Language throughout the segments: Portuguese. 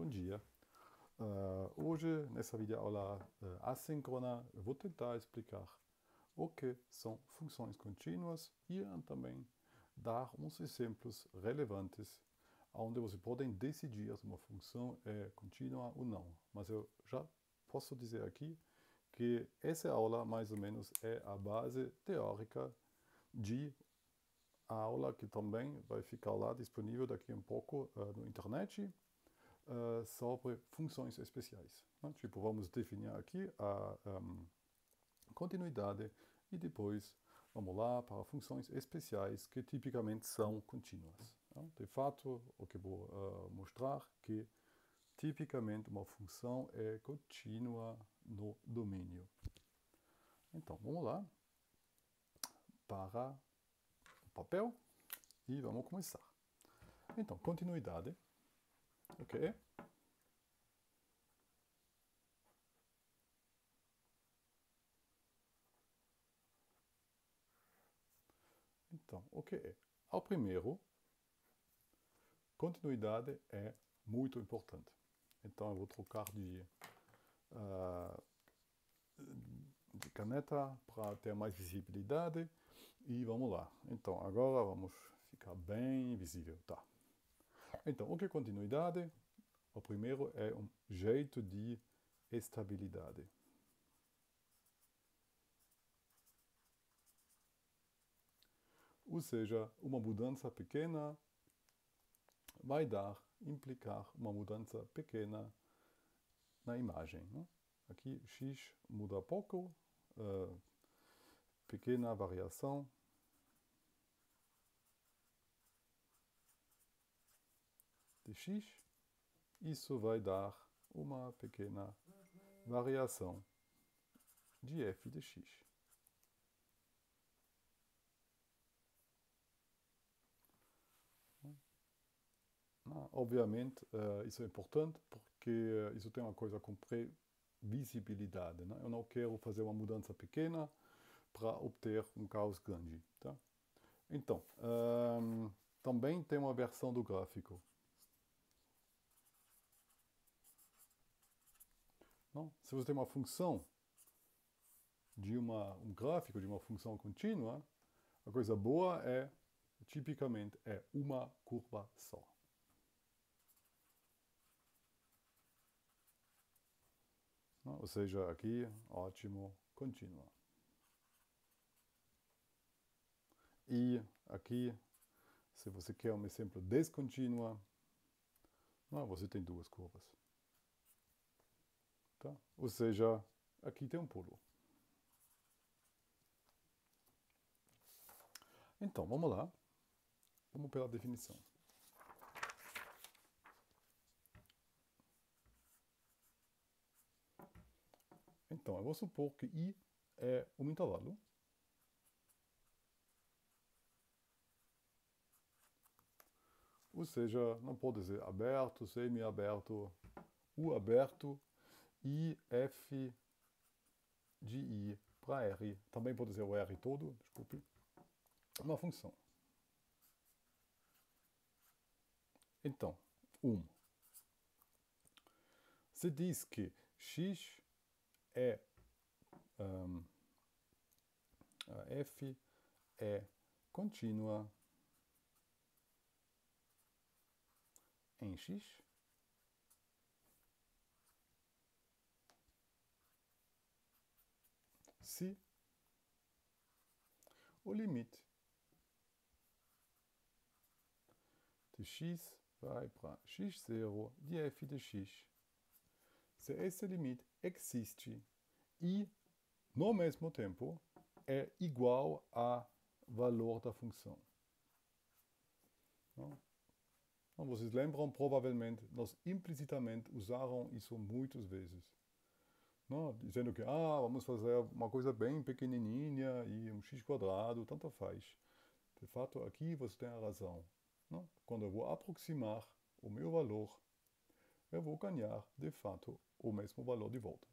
bom dia. Hoje, nessa videoaula assíncrona, eu vou tentar explicar o que são funções contínuas e também dar uns exemplos relevantes onde você pode decidir se uma função é contínua ou não. Mas eu já posso dizer aqui que essa aula, mais ou menos, é a base teórica de a aula que também vai ficar lá disponível daqui a um pouco na internet sobre funções especiais. Né? Tipo, vamos definir aqui a continuidade e depois vamos lá para funções especiais que tipicamente são contínuas. Né? De fato, o que vou mostrar que tipicamente uma função é contínua no domínio. Então, vamos lá para o papel e vamos começar. Então, continuidade, ok? Então, o que é? Ao primeiro, continuidade é muito importante. Então, eu vou trocar de caneta para ter mais visibilidade. E vamos lá. Então, agora vamos ficar bem visível. Tá. Então, o que é continuidade? O primeiro é um jeito de estabilidade. Ou seja, uma mudança pequena vai implicar uma mudança pequena na imagem. Né? Aqui x muda pouco, pequena variação. De x, isso vai dar uma pequena variação de f de x. Obviamente, isso é importante porque isso tem uma coisa com previsibilidade. Né? Eu não quero fazer uma mudança pequena para obter um caos grande. Tá? Então, também tem uma versão do gráfico. Não? Se você tem uma função de um gráfico de uma função contínua, a coisa boa tipicamente, é uma curva só. Não? Ou seja, aqui, ótimo, contínua. E aqui, se você quer um exemplo descontínua, não, você tem duas curvas. Tá? Ou seja, aqui tem um pulo. Então, vamos lá. Vamos pela definição. Então, eu vou supor que I é um intervalo. Ou seja, não pode ser aberto, semi-aberto, U aberto e F de I para R. Também pode ser o R todo, desculpe. Uma função. Então, se diz que x é f é contínua em x, se o limite de x vai para x0 de f de x, se esse limite existe e, no mesmo tempo, é igual a valor da função. Não? Então, vocês lembram, provavelmente, nós implicitamente usaram isso muitas vezes. Não? Dizendo que vamos fazer uma coisa bem pequenininha e um x quadrado, tanto faz. De fato, aqui você tem a razão. Não? Quando eu vou aproximar o meu valor, eu vou ganhar, de fato, o mesmo valor de volta.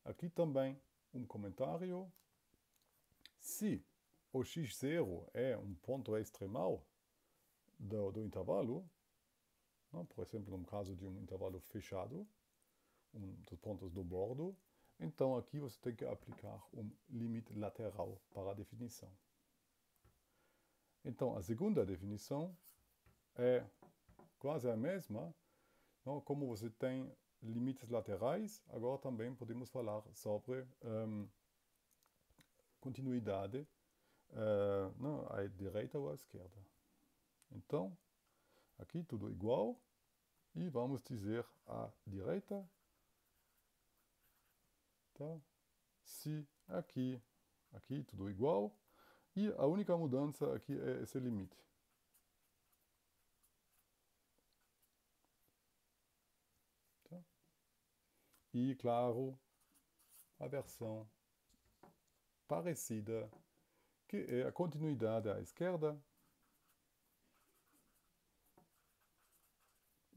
Aqui também um comentário. Se o x0 é um ponto extremal do intervalo, Não? Por exemplo, no caso de um intervalo fechado, dos pontos do bordo, então aqui você tem que aplicar um limite lateral para a definição. Então, a segunda definição é quase a mesma. Não? Como você tem limites laterais, agora também podemos falar sobre continuidade não, à direita ou à esquerda. Então, aqui tudo igual, e vamos dizer à direita, tá? Se aqui tudo igual, e a única mudança aqui é esse limite. Tá? E, claro, a versão parecida, que é a continuidade à esquerda.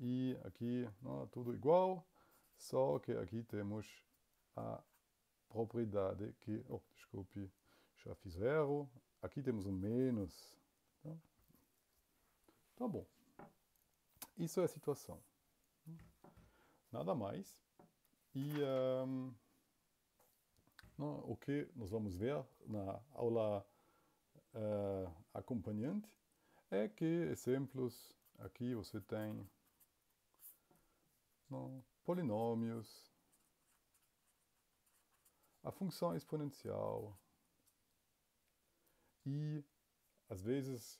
E aqui não, tudo igual, só que aqui temos a propriedade que, desculpe, já fiz erro. Aqui temos um menos. Tá bom. Isso é a situação. Nada mais. E o que nós vamos ver na aula acompanhante é que exemplos aqui você tem polinômios, a função exponencial e às vezes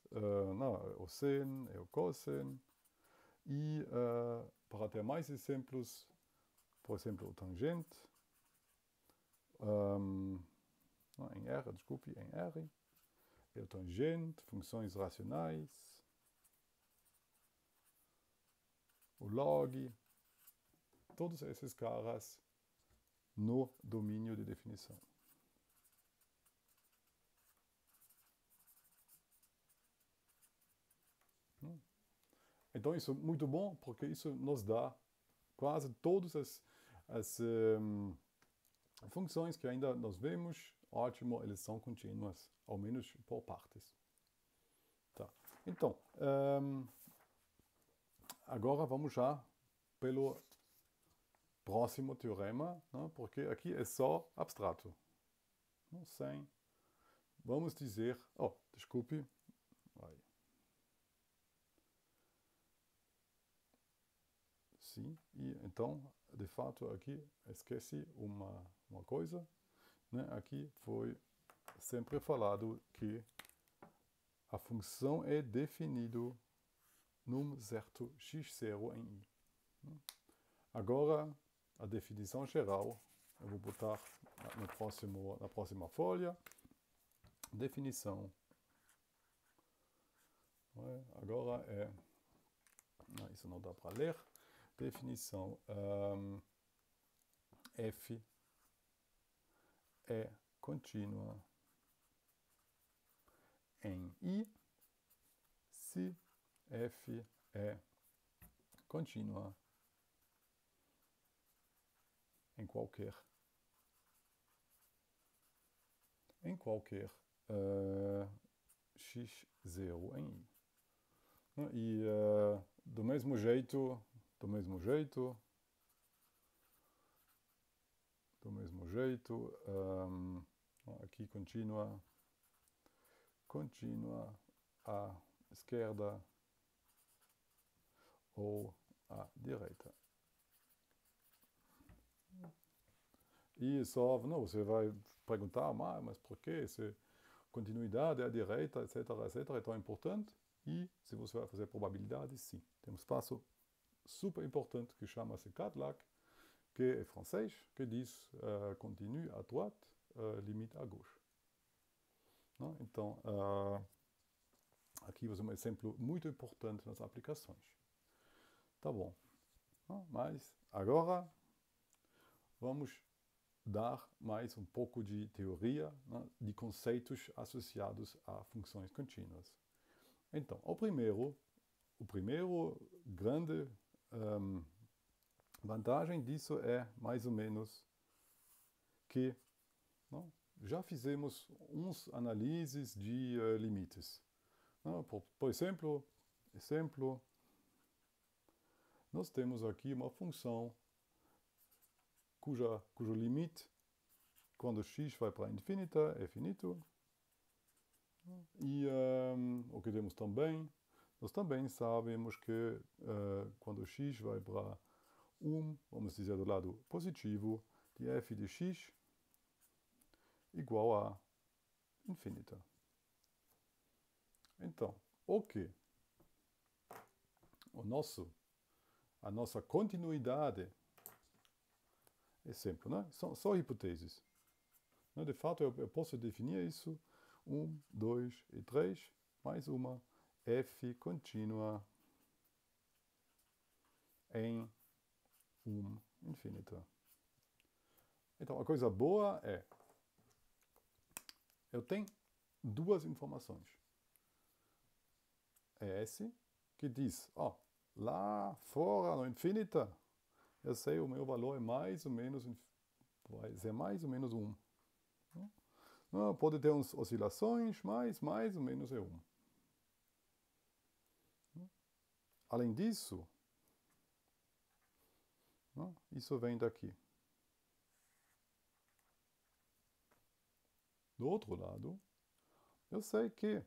o sen e o cossen. E para ter mais exemplos, por exemplo, o tangente, em R, desculpe, em R, e o tangente, funções racionais, o log, todos esses caras no domínio de definição. Então isso é muito bom, porque isso nos dá quase todas as funções que ainda nós vemos. Ótimo, eles são contínuas, ao menos por partes. Tá. Então, agora vamos já pelo próximo teorema, né? Porque aqui é só abstrato. Não sei. Vamos dizer... desculpe. Sim, e então, de fato, aqui esqueci uma coisa. Né? Aqui foi sempre falado que a função é definida num certo x0 em i. Agora, a definição geral, eu vou botar na próxima folha, definição. Agora isso não dá para ler. Definição f é contínua em i se f é contínua em qualquer x0 em i. E do mesmo jeito, aqui contínua à esquerda ou à direita. E só, você vai perguntar, mas por que essa continuidade à direita, etc., é tão importante? E se você vai fazer probabilidade, sim. Tem um espaço super importante que chama-se Cadlac, que é francês, que diz continue à droite, limite à gauche. Não? Então, aqui você tem um exemplo muito importante nas aplicações. Tá bom. Não? Mas agora vamos dar mais um pouco de teoria, né, de conceitos associados a funções contínuas. Então, o primeiro grande vantagem disso é mais ou menos que já fizemos uns análises de limites. Por exemplo, nós temos aqui uma função cujo limite, quando x vai para infinita, é finito. E o que temos também, nós também sabemos que quando x vai para 1, vamos dizer do lado positivo, de f de x igual a infinita. Então, o que? A nossa continuidade é sempre, né? São só hipóteses. De fato, eu posso definir isso 1, 2 e 3, mais uma f contínua em 1 infinita. Então, a coisa boa é, eu tenho duas informações. É esse que diz, ó, lá fora no infinita, eu sei o meu valor é mais ou menos, vai ser mais ou menos 1. Pode ter umas oscilações, mas mais ou menos é 1. Além disso, isso vem daqui. Do outro lado, eu sei que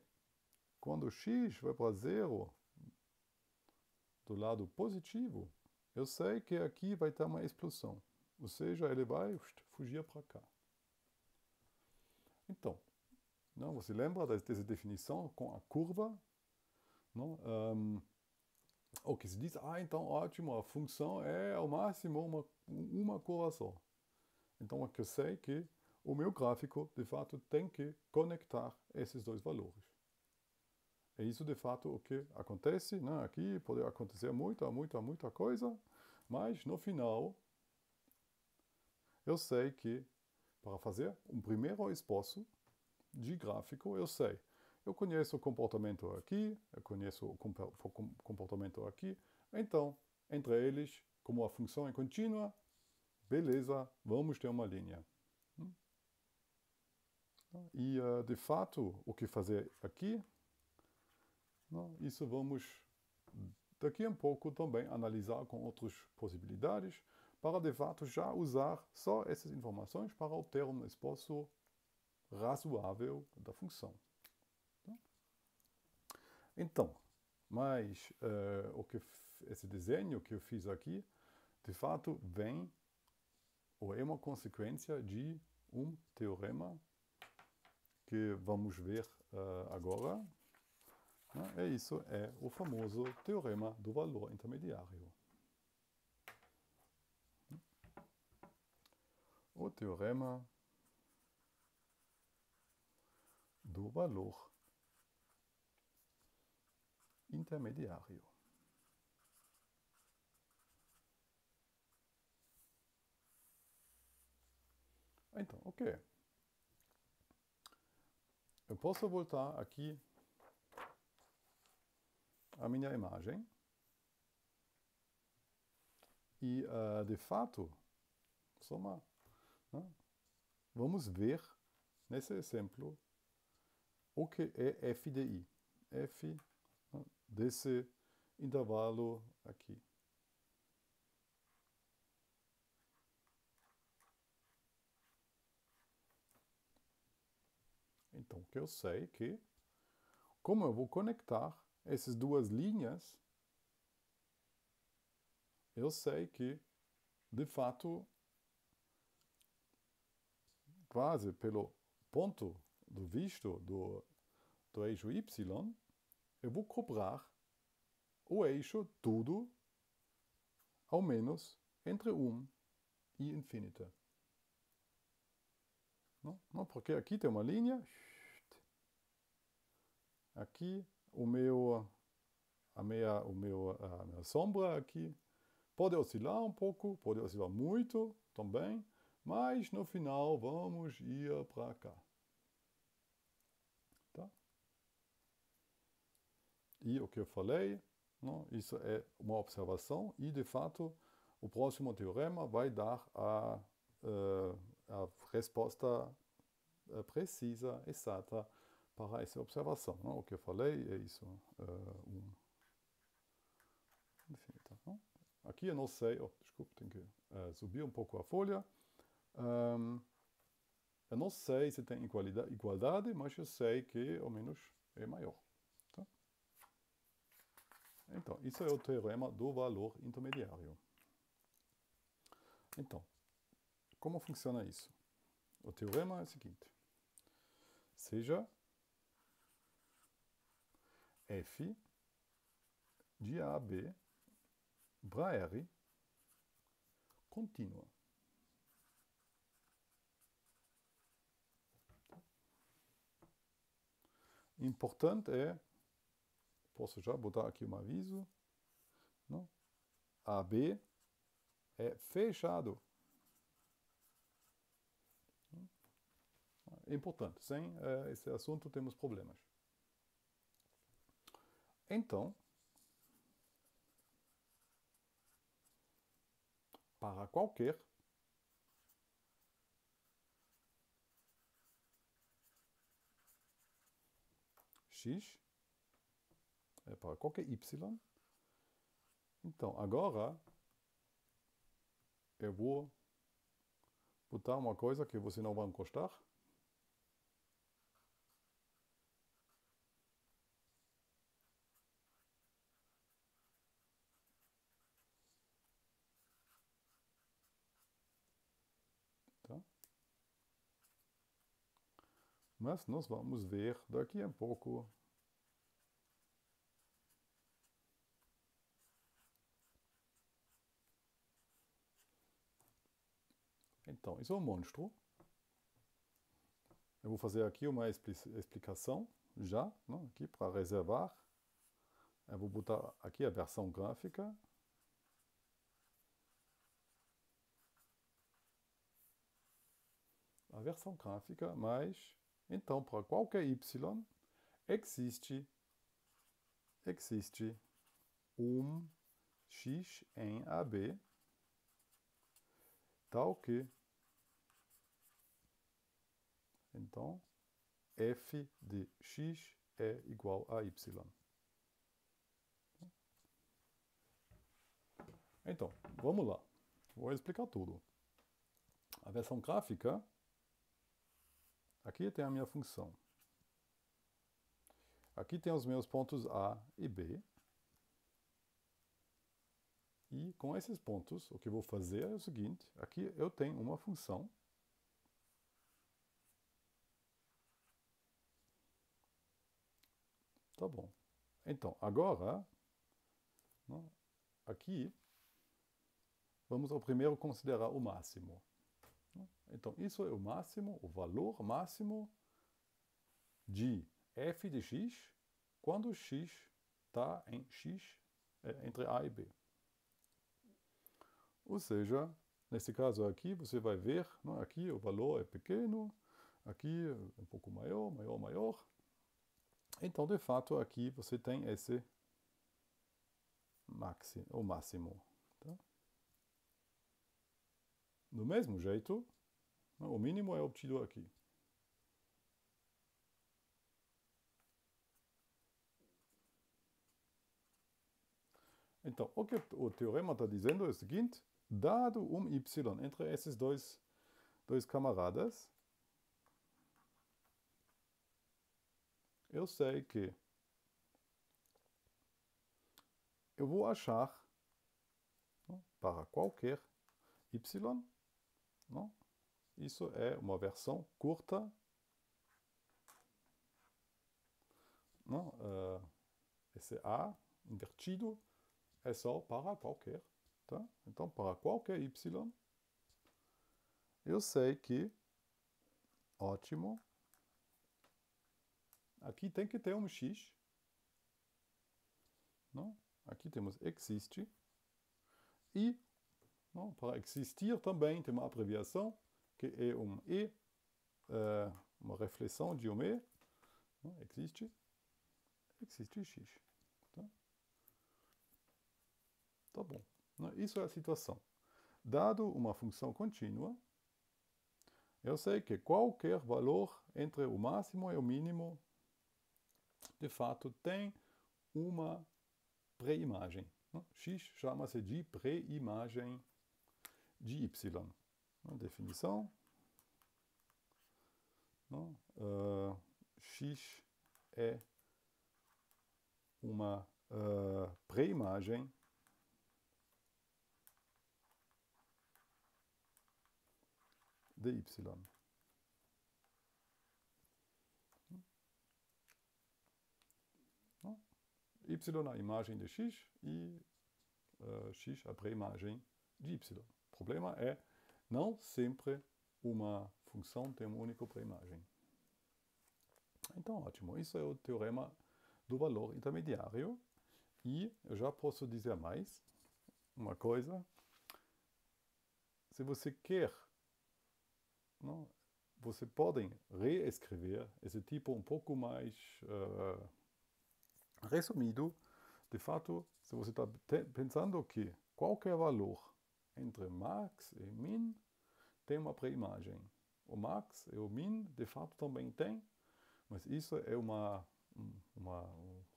quando x vai para 0, do lado positivo, eu sei que aqui vai ter uma explosão. Ou seja, ele vai fugir para cá. Então, você lembra dessa definição com a curva? O que se diz, então ótimo, a função é ao máximo uma curva só. Então, eu sei que o meu gráfico, de fato, tem que conectar esses dois valores. É isso, de fato, o que acontece, né? Aqui pode acontecer muita coisa, mas no final, eu sei que para fazer um primeiro esboço de gráfico, eu conheço o comportamento aqui, eu conheço o comportamento aqui, então, entre eles, como a função é contínua, beleza, vamos ter uma linha. E, de fato, o que fazer aqui? Isso vamos, daqui a pouco, também analisar com outras possibilidades, para, de fato, já usar só essas informações para obter um esboço razoável da função. Então, mas esse desenho que eu fiz aqui, de fato, vem ou é uma consequência de um teorema que vamos ver agora. Isso é o famoso teorema do valor intermediário. O teorema do valor intermediário. Então, ok. Eu posso voltar aqui à minha imagem. E, de fato, vamos ver, nesse exemplo, o que é f de i. F desse intervalo aqui. Então, o que eu sei é que, como eu vou conectar essas duas linhas, eu sei que, de fato, quase pelo ponto de vista do eixo y, eu vou cobrar o eixo tudo, ao menos, entre 1 e infinita. Não, porque aqui tem uma linha, aqui a minha sombra aqui pode oscilar um pouco, pode oscilar muito também, mas no final vamos ir para cá. Tá? E o que eu falei, isso é uma observação e, de fato, o próximo teorema vai dar a resposta precisa, exata, para essa observação. O que eu falei é isso. Infinita. aqui eu não sei, desculpe, tenho que subir um pouco a folha. Eu não sei se tem igualdade, mas eu sei que ao menos é maior. Tá? Então, isso é o teorema do valor intermediário. Então, como funciona isso? O teorema é o seguinte. Seja f de A a B para R contínua. Importante é, posso já botar aqui um aviso, não? AB é fechado. É importante, sem esse assunto temos problemas. Então, para qualquer x, para qualquer y, então agora eu vou botar uma coisa que você não vai gostar. Tá? Mas nós vamos ver daqui a pouco. Então, isso é um monstro. Eu vou fazer aqui uma explicação já, não? Aqui para reservar. Eu vou botar aqui a versão gráfica. A versão gráfica, mas então para qualquer y existe um x em AB tal que então f de x é igual a y. Então, vamos lá. Vou explicar tudo. A versão gráfica, aqui tem a minha função. Aqui tem os meus pontos A e B. E com esses pontos, o que eu vou fazer é o seguinte. Aqui eu tenho uma função. Tá bom. Então, agora, não, aqui, vamos ao primeiro considerar o máximo. Então, isso é o máximo, o valor máximo de f de x, quando x está em x entre A e B. Ou seja, nesse caso aqui, você vai ver, não, aqui o valor é pequeno, aqui é um pouco maior, maior, maior. Então, de fato, aqui você tem esse o máximo. Tá? Do mesmo jeito, o mínimo é obtido aqui. Então, o que o teorema está dizendo é o seguinte: dado um y entre esses dois camaradas, eu sei que eu vou achar, não, para qualquer y, não, isso é uma versão curta, não, esse A invertido é só para qualquer. Tá? Então, para qualquer y, eu sei que, ótimo, aqui tem que ter um x. Não? Aqui temos existe. E, não, para existir também tem uma abreviação, que é um E, uma reflexão de um E. Não? Existe x. Tá? Tá bom. Não? Isso é a situação. Dado uma função contínua, eu sei que qualquer valor entre o máximo e o mínimo, de fato, tem uma pré-imagem. X chama-se de pré-imagem de Y. Definição. X é uma pré-imagem de Y. Y a imagem de X e X a pré-imagem de Y. O problema é, não sempre uma função tem uma única pré-imagem. Então, ótimo. Isso é o teorema do valor intermediário. E eu já posso dizer mais uma coisa. Se você quer, não, você pode reescrever esse tipo um pouco mais resumido. De fato, se você está pensando que qualquer valor entre max e min tem uma pré-imagem. O max e o min, de fato, também tem, mas isso é um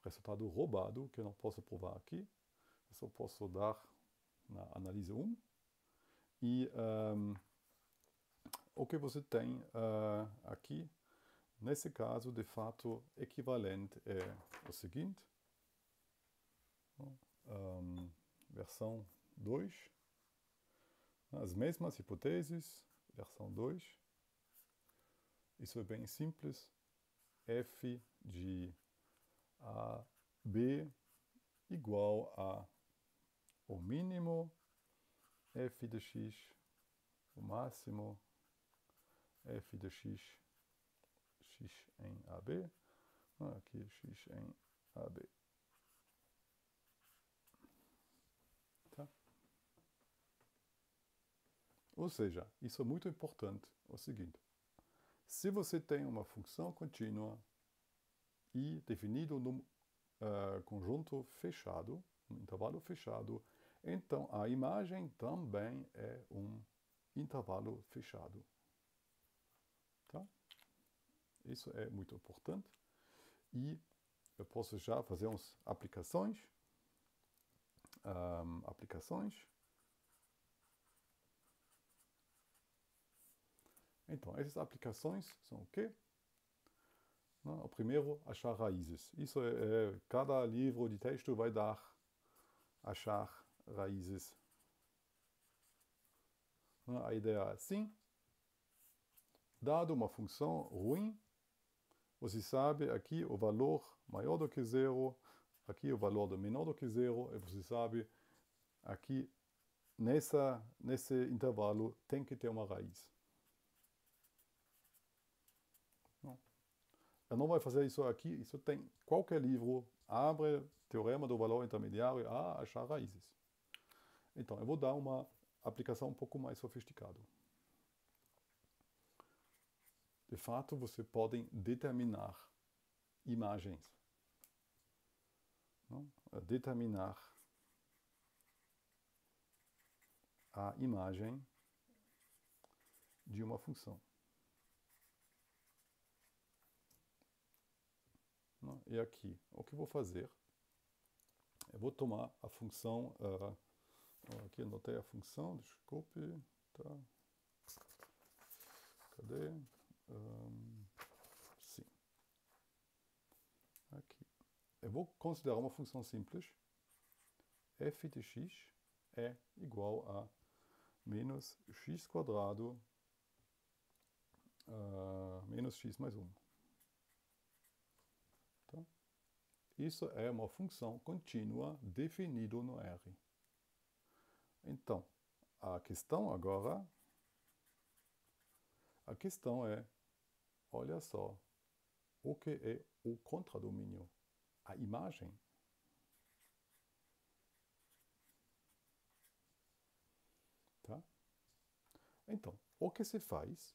resultado roubado que eu não posso provar aqui. Eu só posso dar na análise 1. E o que você tem aqui, nesse caso, de fato, equivalente é o seguinte. Versão 2. As mesmas hipóteses, versão 2. Isso é bem simples. F de A, B igual a o mínimo, F de X, o máximo, F de X, X em AB. Aqui X em AB. Tá? Ou seja, isso é muito importante. O seguinte. Se você tem uma função contínua e definido num conjunto fechado, um intervalo fechado, então a imagem também é um intervalo fechado. Tá? Isso é muito importante. E eu posso já fazer umas aplicações. Então, essas aplicações são o quê? O primeiro, achar raízes. Isso cada livro de texto vai dar achar raízes. A ideia é assim. Dado uma função ruim, você sabe aqui o valor maior do que zero, aqui o valor menor do que zero, e você sabe aqui nesse intervalo tem que ter uma raiz. Eu não vou fazer isso aqui, isso tem qualquer livro, abre teorema do valor intermediário, achar raízes. Então, eu vou dar uma aplicação um pouco mais sofisticada. De fato, você pode determinar imagens. Não? Determinar a imagem de uma função. Não? E aqui, o que eu vou fazer? Eu vou tomar a função, aqui eu anotei a função, desculpe, tá? Cadê? Sim. Aqui. Eu vou considerar uma função simples. F de x é igual a menos x quadrado menos x mais 1. Tá? Isso é uma função contínua definida no R. Então, a questão agora, é, olha só, o que é o contradomínio? A imagem. Tá? Então, o que se faz,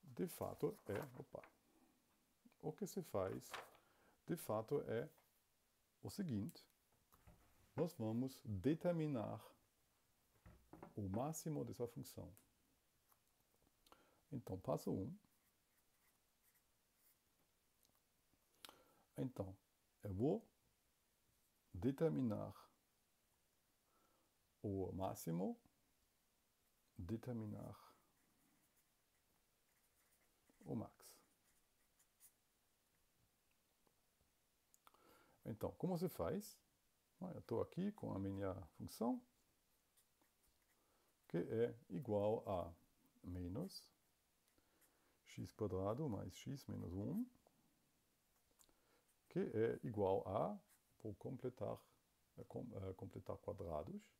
de fato, é o seguinte. Nós vamos determinar o máximo dessa função. Então, passo 1. Então, eu vou determinar o máximo, determinar o max. Então, como se faz? Eu estou aqui com a minha função, que é igual a menos x² mais x menos 1, que é igual a, vou completar quadrados,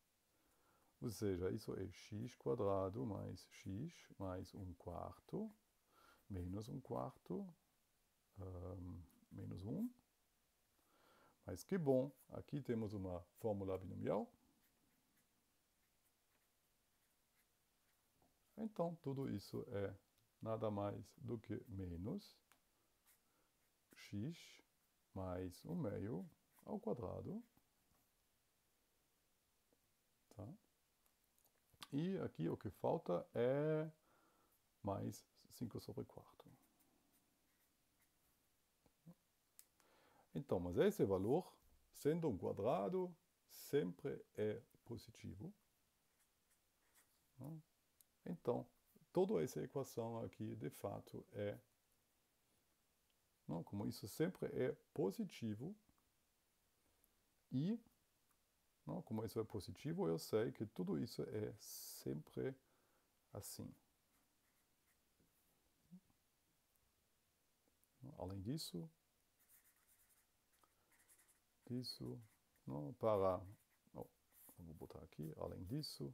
ou seja, isso é x² mais x mais 1/4, menos 1/4, menos 1. Mas que bom, aqui temos uma fórmula binomial. Então, tudo isso é nada mais do que menos x mais 1/2 ao quadrado. Tá? E aqui o que falta é mais 5/4. Então, mas esse valor, sendo um quadrado, sempre é positivo. Então, toda essa equação aqui, de fato, é... Como isso sempre é positivo, e como isso é positivo, eu sei que tudo isso é sempre assim. Além disso, vou botar aqui, além disso,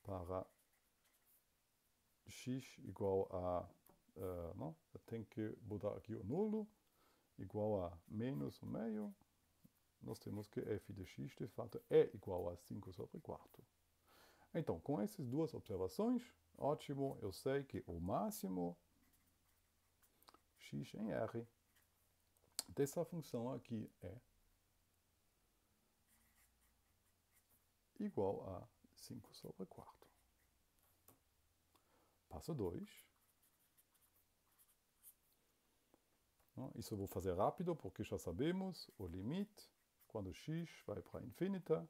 para x igual a, eu tenho que botar aqui o nulo, igual a menos 1/2, nós temos que f de x, de fato, é igual a 5/4. Então, com essas duas observações, ótimo, eu sei que o máximo x em R dessa função aqui é igual a 5/4. Passo 2. Isso eu vou fazer rápido, porque já sabemos o limite, quando x vai para infinita,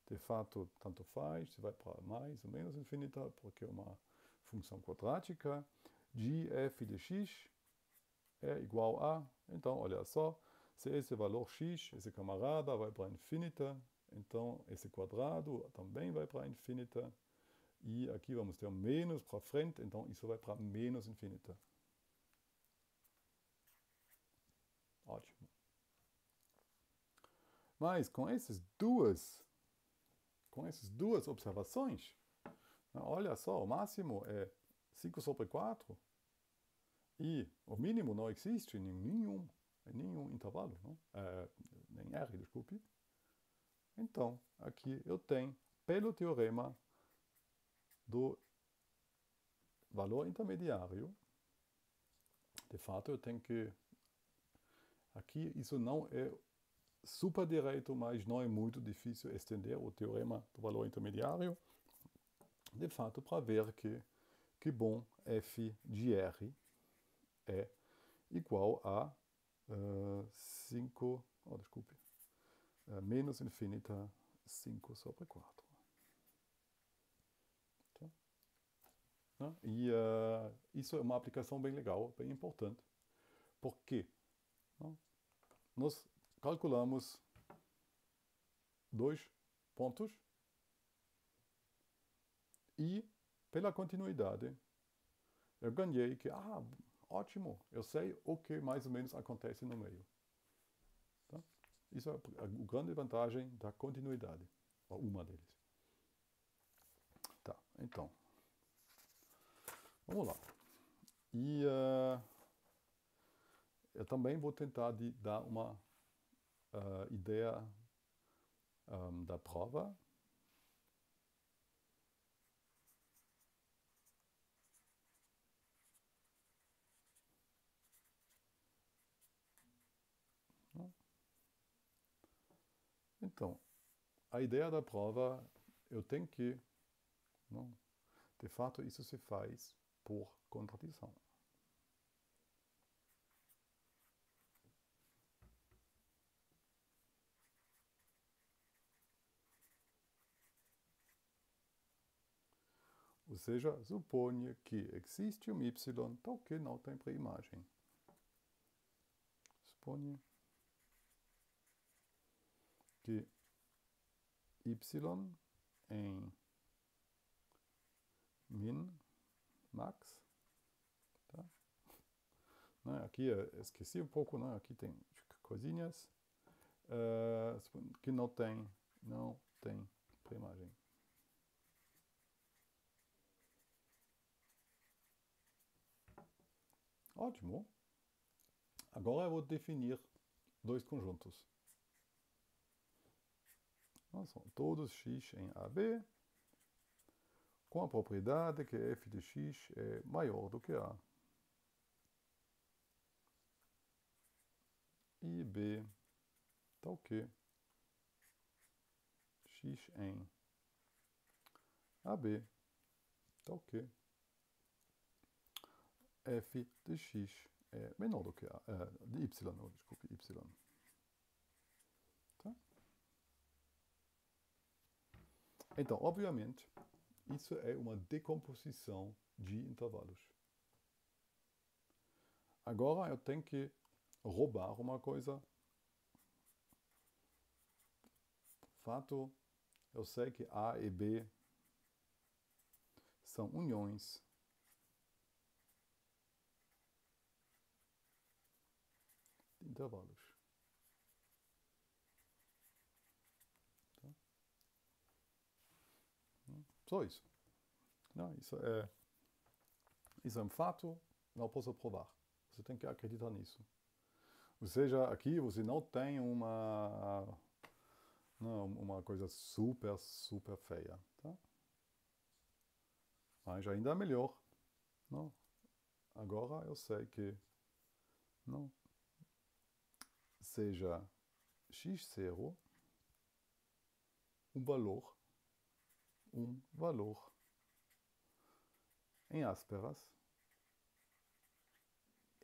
de fato, tanto faz, se vai para mais ou menos infinita, porque é uma função quadrática. De f de x é igual a, então, olha só, se esse valor x, esse camarada, vai para infinita, então esse quadrado também vai para infinita, e aqui vamos ter menos para frente, então isso vai para menos infinita. Ótimo. Mas com essas duas observações, olha só, o máximo é 5/4 e o mínimo não existe em nenhum intervalo, não? Nem R, desculpe. Então, aqui eu tenho, pelo teorema do valor intermediário, de fato eu tenho que, aqui isso não é super direto, mas não é muito difícil estender o teorema do valor intermediário, de fato, para ver que bom, f de R é igual a 5, menos infinita 5/4. Tá? E isso é uma aplicação bem legal, bem importante, porque nós calculamos 2 pontos e, pela continuidade, eu ganhei que, ótimo, eu sei o que mais ou menos acontece no meio. Tá? Isso é a grande vantagem da continuidade, ou uma deles. Tá, então, vamos lá. E eu também vou tentar dar uma ideia da prova. Então, a ideia da prova, eu tenho que, de fato, isso se faz por contradição. Ou seja, suponha que existe um y tal que não tem pré-imagem. Suponha que y em min, max, tá? Né? Aqui esqueci um pouco, né? Aqui tem coisinhas que não tem pré-imagem. Ótimo. Agora eu vou definir dois conjuntos. São todos x em AB, com a propriedade que f de x é maior do que A. E B tal que x em AB tal que f de x é menor do que A. De y, não, desculpe, y. Tá? Então, obviamente, isso é uma decomposição de intervalos. Agora eu tenho que roubar uma coisa. Fato, eu sei que A e B são uniões de intervalos. Tá? Só isso. Não, isso é um fato, não posso provar. Você tem que acreditar nisso. Ou seja, aqui você não tem uma coisa super, super feia. Tá? Mas ainda é melhor. Não? Agora eu sei que não seja x0 um valor em ásperas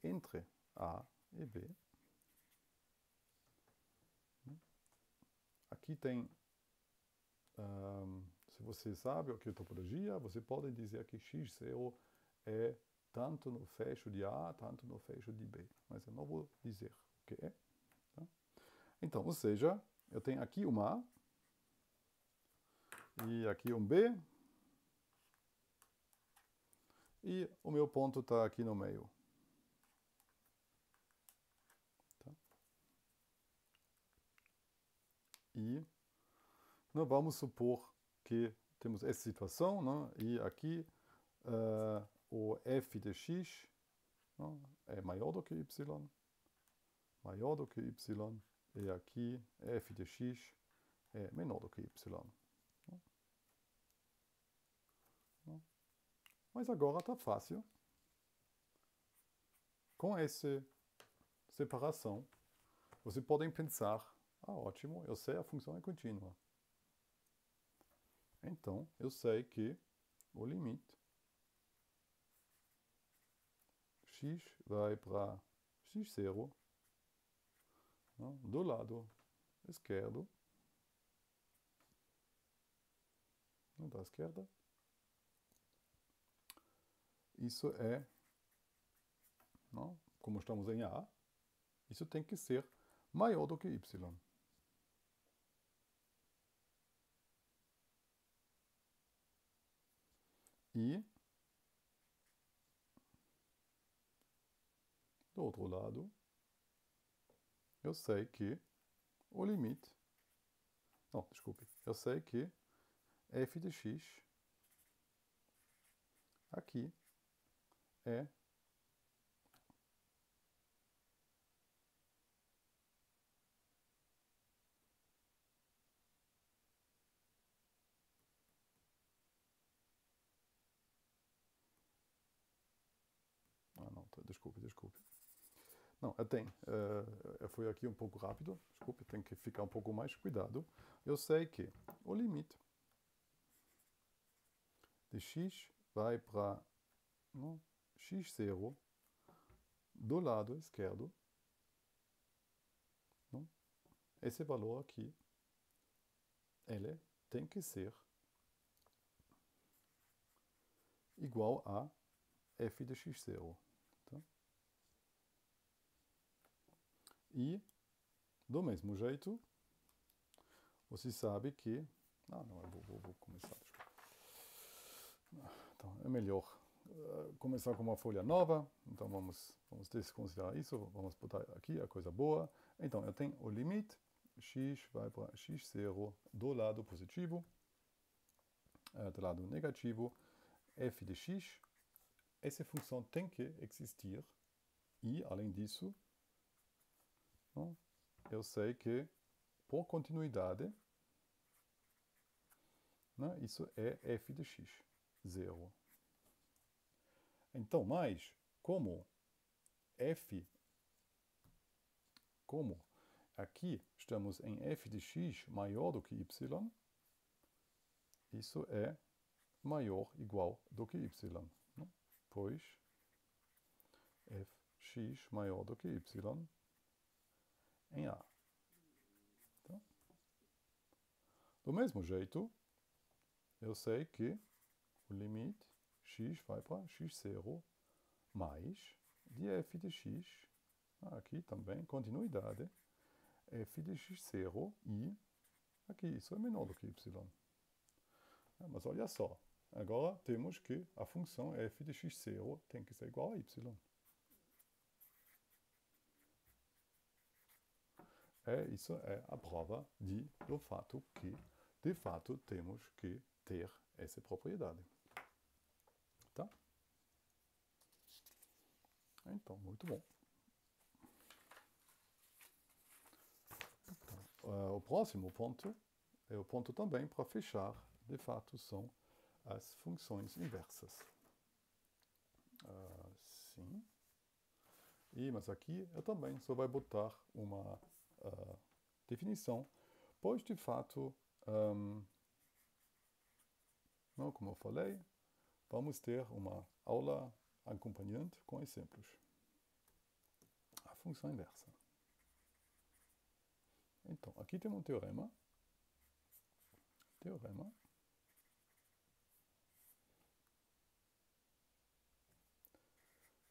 entre A e B. Aqui tem, se você sabe o que é topologia, você pode dizer que x0 é tanto no fecho de A, tanto no fecho de B. Mas eu não vou dizer o que é. Tá? Então, ou seja, eu tenho aqui um A e aqui um B. E o meu ponto está aqui no meio. Tá? E nós vamos supor que temos essa situação, né? E aqui o f de x, né, é maior do que y, maior do que y, e aqui f de x é menor do que y. Né? Mas agora está fácil. Com essa separação, vocês podem pensar, ótimo, eu sei a função é contínua. Então, eu sei que o limite x vai para x0, né, do lado esquerdo, né, da esquerda. Isso é, né, como estamos em A, isso tem que ser maior do que y. E do outro lado, eu sei que o limite, não, desculpe, eu sei que f de x aqui é não, desculpe. Não, eu tenho. Eu fui aqui um pouco rápido. Desculpe, tem que ficar um pouco mais cuidado. Eu sei que o limite de x vai para x0 do lado esquerdo. Não? Esse valor aqui, ele tem que ser igual a f de x0. Tá? E, do mesmo jeito, você sabe que... Ah, não, eu vou começar. Então, é melhor começar com uma folha nova. Então, vamos desconsiderar isso. Vamos botar aqui a coisa boa. Então, eu tenho o limite. X vai para x0 do lado positivo. Do lado negativo, f de x. Essa função tem que existir. E, além disso, não, eu sei que, por continuidade, né, isso é f de x, 0. Então, mas, como aqui estamos em f de x maior do que y, isso é maior igual do que y. Né? Pois fx maior do que y em A. Então, do mesmo jeito, eu sei que o limite x vai para x0 mais de f de x, aqui também, continuidade, f de x0 e aqui, isso é menor do que y. Mas olha só, agora temos que a função f de x0 tem que ser igual a y. Isso é a prova do fato que, de fato, temos que ter essa propriedade. Tá? Então, muito bom. Então, o próximo ponto é o ponto também para fechar, de fato, são as funções inversas. Sim. Mas aqui eu também só vou botar uma definição, pois, de fato, não, como eu falei, vamos ter uma aula acompanhante com exemplos. A função inversa. Então, aqui temos um teorema.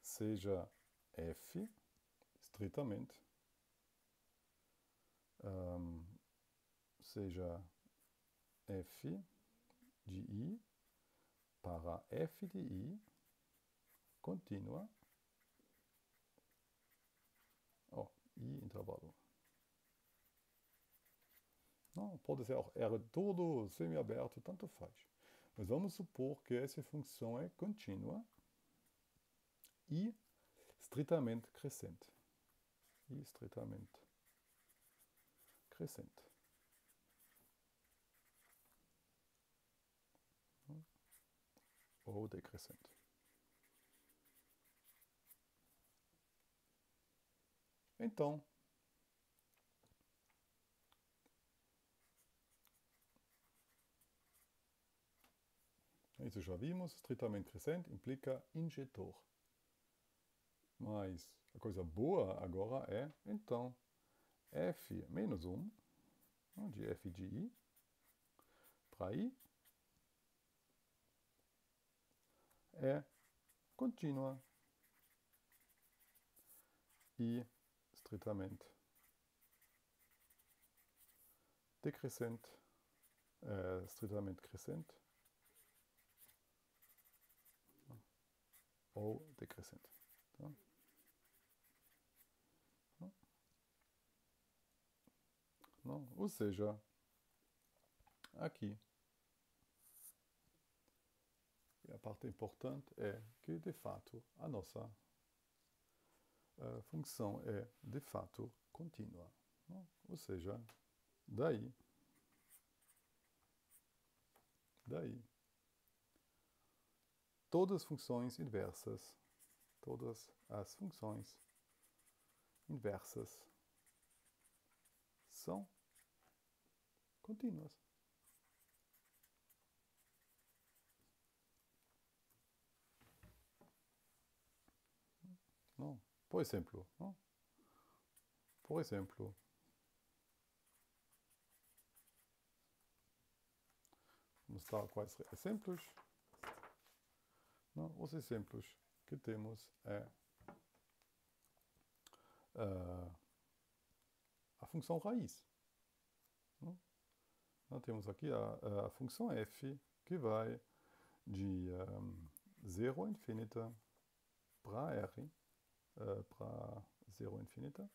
Seja f estritamente, seja f de i para f de i contínua, i intervalo. Não, pode ser R todo semiaberto, tanto faz. Mas vamos supor que essa função é contínua e estritamente crescente. Ou decrescente. Então, isso já vimos, estritamente crescente implica injetor. Mas a coisa boa agora é, então, f menos 1, de f de i, para i, é contínua e estritamente decrescente, estritamente crescente ou decrescente. Tá? Não? Ou seja, aqui, a parte importante é que, de fato, a nossa função é, de fato, contínua. Não? Ou seja, daí, todas as funções inversas são contínuas. Não? Por exemplo, não? Vamos dar quais exemplos. Não? Os exemplos que temos é a função raiz. Não? Nós temos aqui a função f, que vai de 0 infinita para r, para 0 infinita,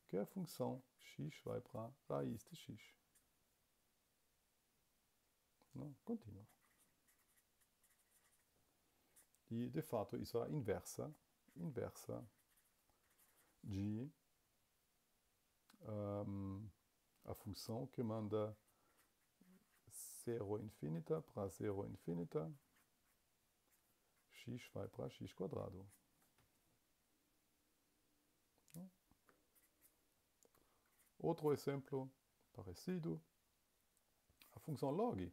que a função x vai para a raiz de x. Não? Continua. E, de fato, isso é a inversa de a função que manda 0 infinita para 0 infinita, x vai para x quadrado. Outro exemplo parecido, a função log.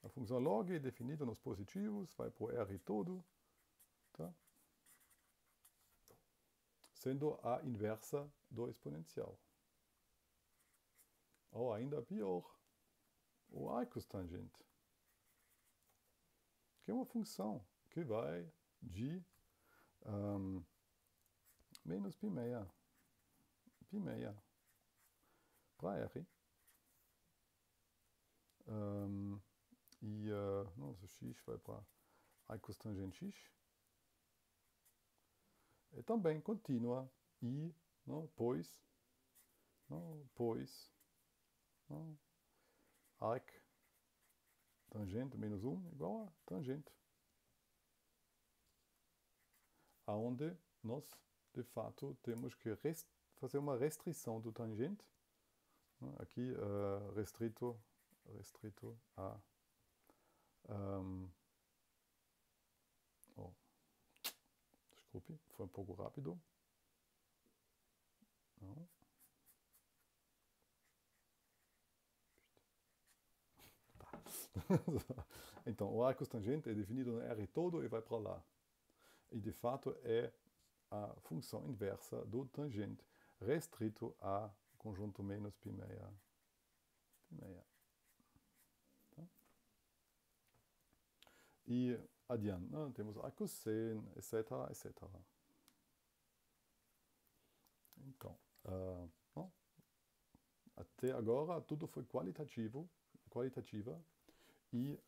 A função log é definida nos positivos, vai para o R todo, tá? Sendo a inversa do exponencial. Ou ainda pior, o arcostangente, que é uma função que vai de menos π meia para R. Nosso x vai para arcostangente x. E também continua e, não, pois arc tangente menos 1 igual a tangente. Aonde nós, de fato, temos que fazer uma restrição do tangente. Aqui, restrito a... desculpe, foi um pouco rápido. Não. Tá. Então, o arcostangente é definido no R todo e vai para lá. E, de fato, é a função inversa do tangente, restrito a conjunto menos π meia. Tá? E adiante, temos arcosseno, etc, etc. Então, até agora tudo foi qualitativa, e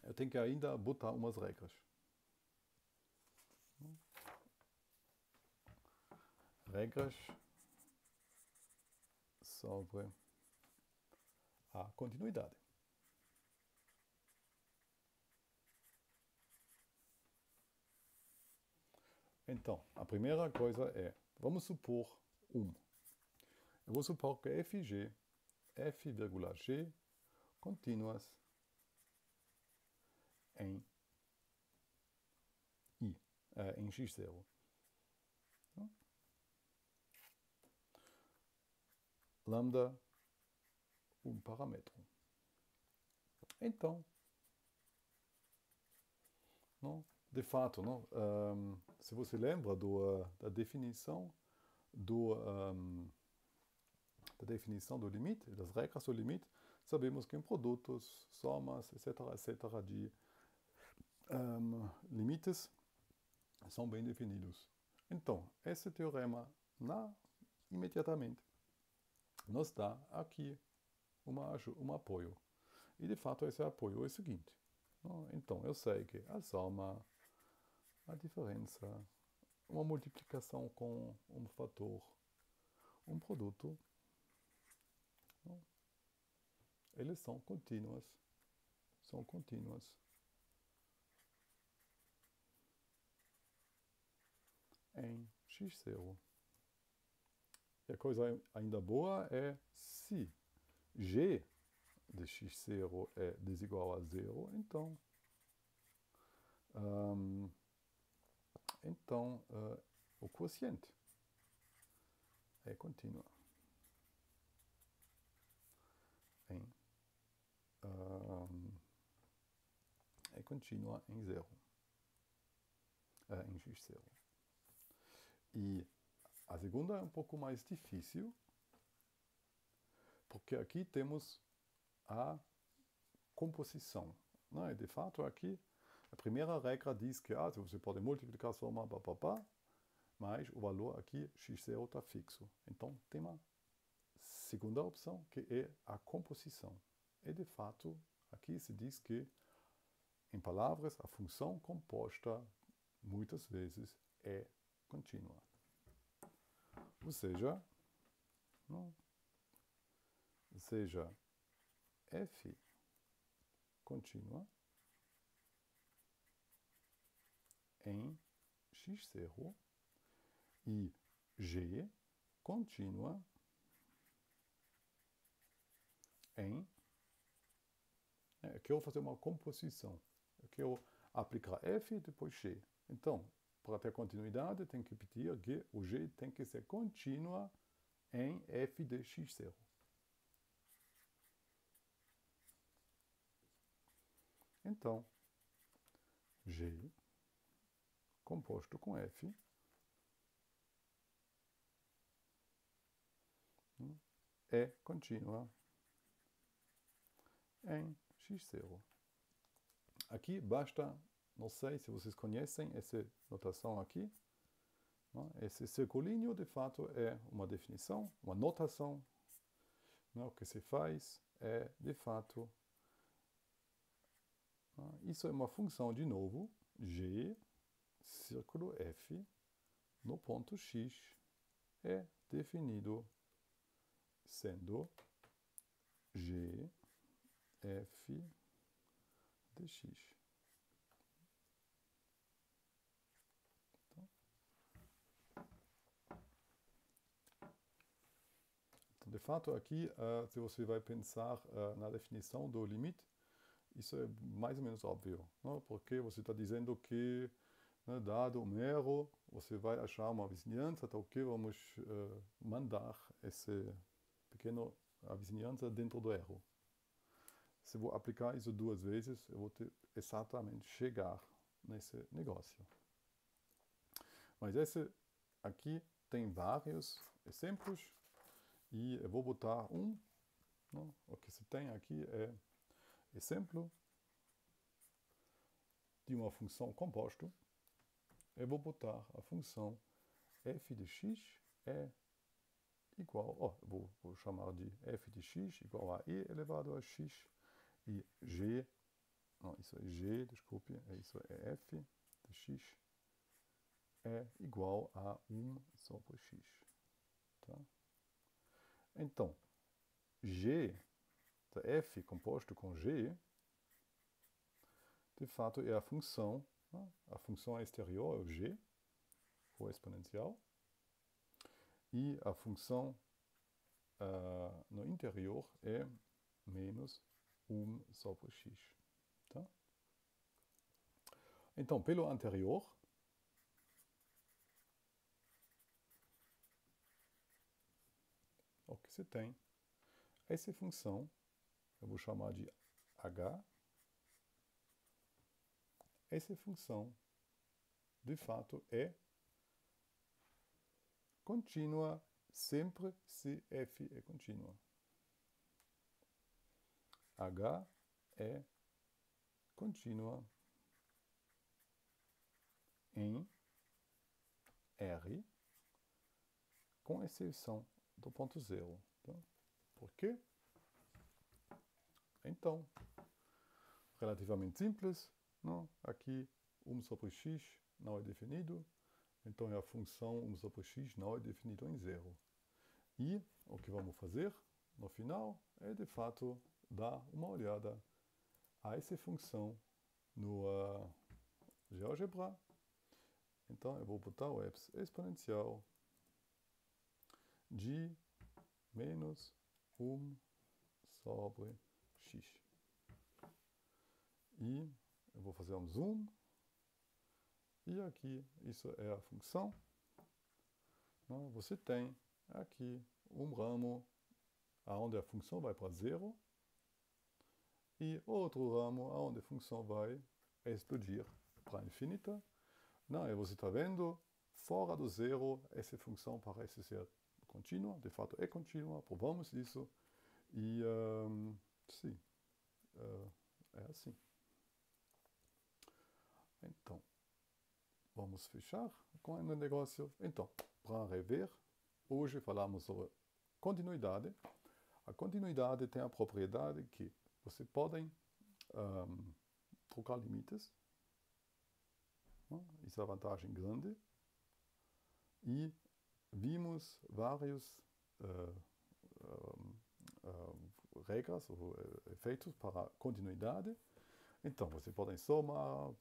eu tenho que ainda botar umas regras. Regras sobre a continuidade. Então, a primeira coisa é, vamos supor 1. Eu vou supor que f, g contínuas em em x0. Lambda, um parâmetro. Então, de fato, se você lembra da definição do limite, das regras do limite, sabemos que em produtos, somas, etc., de limites são bem definidos. Então, esse teorema, imediatamente, nos dá aqui um apoio. E, de fato, esse apoio é o seguinte. Então, eu sei que a soma, a diferença, uma multiplicação com um fator, um produto, eles são contínuas. Em x0. E a coisa ainda boa é se g de x0 é desigual a 0, então o quociente é contínuo em 0, em x0. E a segunda é um pouco mais difícil, porque aqui temos a composição. Não, e de fato aqui, a primeira regra diz que você pode multiplicar, somar, papapá, mas o valor aqui, x0, está fixo. Então tem uma segunda opção, que é a composição. E de fato, aqui se diz que, em palavras, a função composta, muitas vezes, é contínua. Ou seja, f contínua em x0 e g contínua em... Aqui eu vou fazer uma composição. Aqui eu aplicar f e depois g. Então, para ter continuidade, tem que repetir que o g tem que ser contínua em f de x0. Então, g composto com f é contínua em x0. Aqui basta, não sei se vocês conhecem essa notação aqui. Esse circulinho, de fato, é uma definição, uma notação. O que se faz é, de fato, isso é uma função, de novo, g, círculo f, no ponto x, é definido sendo g, f de x. Então, de fato, aqui, se você vai pensar na definição do limite, isso é mais ou menos óbvio, não? Porque você está dizendo que, dado um erro, você vai achar uma vizinhança, então que vamos mandar esse pequeno a vizinhança dentro do erro. Se eu vou aplicar isso 2 vezes, eu vou ter exatamente chegar nesse negócio. Mas esse aqui tem vários exemplos e eu vou botar um. Não? O que se tem aqui é exemplo de uma função composta. Eu vou botar a função f de x é igual, vou chamar de f de x igual a e elevado a x e g, não, isso é g, desculpe, isso é f de x é igual a 1 sobre x. Tá? Então, g, f composto com g, de fato é a função exterior é o g, o exponencial, e a função no interior é menos 1 sobre x. Tá? Então, pelo anterior, o que se tem? Essa função, eu vou chamar de h. Essa função, de fato, é contínua sempre se f é contínua. H é contínua em R, com exceção do ponto zero. Tá? Por quê? Então, relativamente simples, não? Aqui 1 sobre x não é definido, então a função 1 sobre x não é definido em zero. E o que vamos fazer no final é, de fato, dar uma olhada a essa função no GeoGebra. Então eu vou botar o exponencial de menos 1 sobre x. E eu vou fazer um zoom. E aqui, isso é a função. Não, você tem aqui um ramo onde a função vai para zero e outro ramo onde a função vai explodir para infinita. Não, e você está vendo, fora do zero, essa função parece ser contínua, de fato é contínua, provamos isso. E sim, É assim. Então, vamos fechar com o negócio. Então, para rever, hoje falamos sobre continuidade. A continuidade tem a propriedade que você pode trocar limites. Isso é a vantagem grande. E vimos vários regras ou efeitos para a continuidade. Então, você pode somar,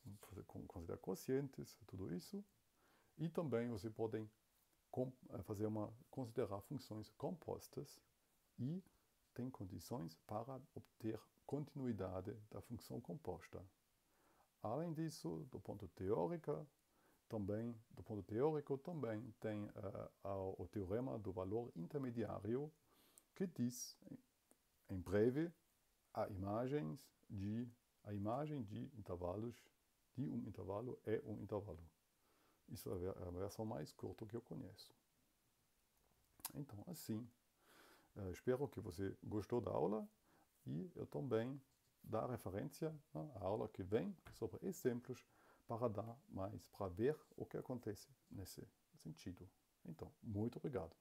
considerar quocientes, tudo isso. E também você pode considerar funções compostas e tem condições para obter continuidade da função composta. Além disso, do ponto teórico também tem o teorema do valor intermediário, que diz, em breve, a imagem de intervalos, de um intervalo é um intervalo. Isso é a versão mais curta que eu conheço. Então, assim, espero que você gostou da aula e eu também dar referência à aula que vem sobre exemplos para ver o que acontece nesse sentido. Então, muito obrigado.